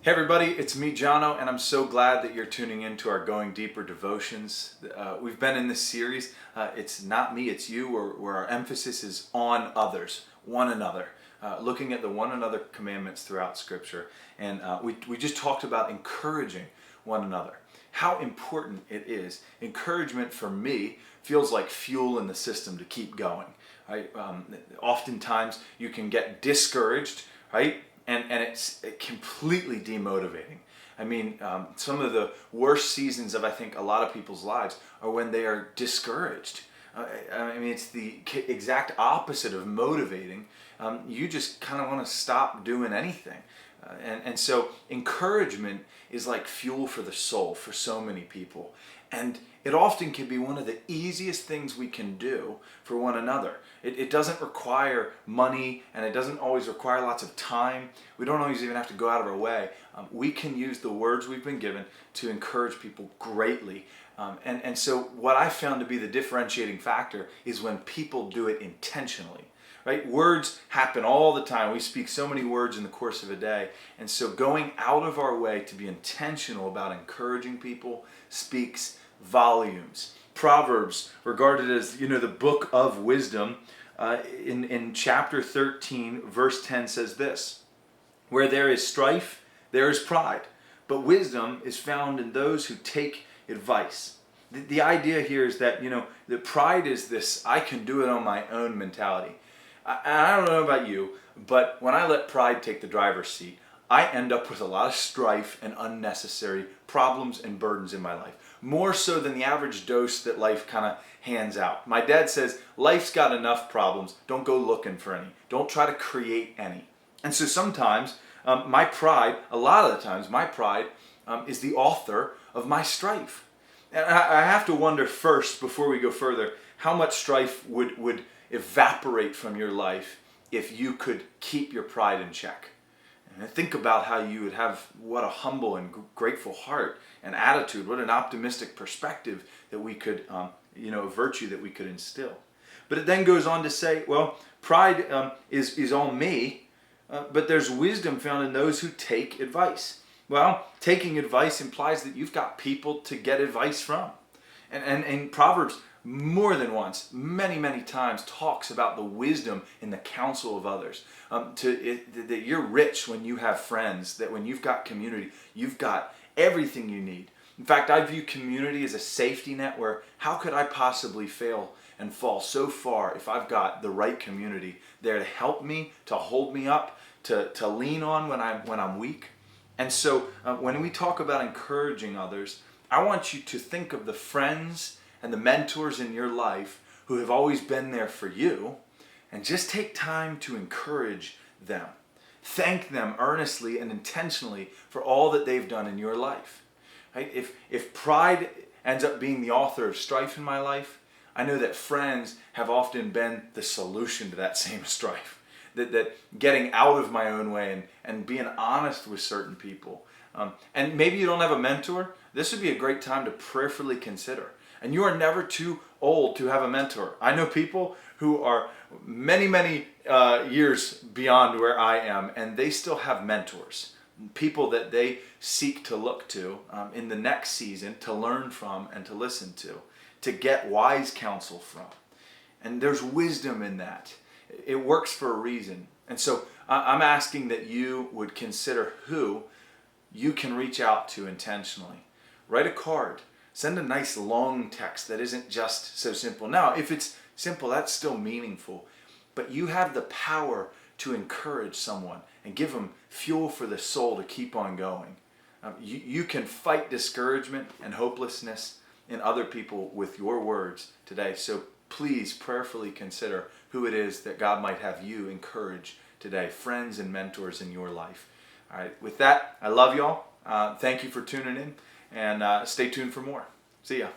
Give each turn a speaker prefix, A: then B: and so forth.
A: Hey everybody, it's me, Jono, and I'm so glad that you're tuning in to our Going Deeper devotions. We've been in this series, It's Not Me, It's You, where our emphasis is on others, one another, looking at the one another commandments throughout Scripture. And we just talked about encouraging one another, how important it is. Encouragement for me feels like fuel in the system to keep going. Right? Oftentimes you can get discouraged, right? And it's completely demotivating. I mean, some of the worst seasons of, I think, a lot of people's lives are when they are discouraged. I mean, it's the exact opposite of motivating. You just kind of want to stop doing anything. And so encouragement is like fuel for the soul for so many people. And it often can be one of the easiest things we can do for one another. It doesn't require money, and it doesn't always require lots of time. We don't always even have to go out of our way. We can use the words we've been given to encourage people greatly. And so what I found to be the differentiating factor is when people do it intentionally. Right? Words happen all the time. We speak so many words in the course of a day. And so going out of our way to be intentional about encouraging people speaks volumes. Proverbs, regarded as, the book of wisdom, in chapter 13, verse 10 says this: "Where there is strife, there is pride, but wisdom is found in those who take advice." The idea here is that, the pride is this I can do it on my own mentality. I don't know about you, but when I let pride take the driver's seat, I end up with a lot of strife and unnecessary problems and burdens in my life. More so than the average dose that life kind of hands out. My dad says, life's got enough problems. Don't go looking for any. Don't try to create any. And so sometimes my pride, a lot of the times, my pride is the author of my strife. And I have to wonder first, before we go further, how much strife would evaporate from your life if you could keep your pride in check. And think about how you would have what a humble and grateful heart and attitude, what an optimistic perspective that we could, virtue that we could instill. But it then goes on to say, well, pride is on me, but there's wisdom found in those who take advice. Well, taking advice implies that you've got people to get advice from. And Proverbs, more than once, many times, talks about the wisdom in the counsel of others. That you're rich when you have friends, that when you've got community, you've got everything you need. In fact, I view community as a safety net where how could I possibly fail and fall so far if I've got the right community there to help me, to hold me up, to lean on when I'm weak. And so when we talk about encouraging others, I want you to think of the friends and the mentors in your life who have always been there for you, and just take time to encourage them. Thank them earnestly and intentionally for all that they've done in your life. Right? If pride ends up being the author of strife in my life, I know that friends have often been the solution to that same strife. That getting out of my own way and being honest with certain people. And maybe you don't have a mentor. This would be a great time to prayerfully consider. And you are never too old to have a mentor. I know people who are many years beyond where I am, and they still have mentors. People that they seek to look to in the next season, to learn from and to listen to get wise counsel from. And there's wisdom in that. It works for a reason. And so I'm asking that you would consider who you can reach out to intentionally. Write a card. Send a nice long text that isn't just so simple. Now, if it's simple, that's still meaningful. But you have the power to encourage someone and give them fuel for the soul to keep on going. You can fight discouragement and hopelessness in other people with your words today. So please prayerfully consider who it is that God might have you encourage today, friends and mentors in your life. All right, with that, I love y'all. Thank you for tuning in, and stay tuned for more. See ya.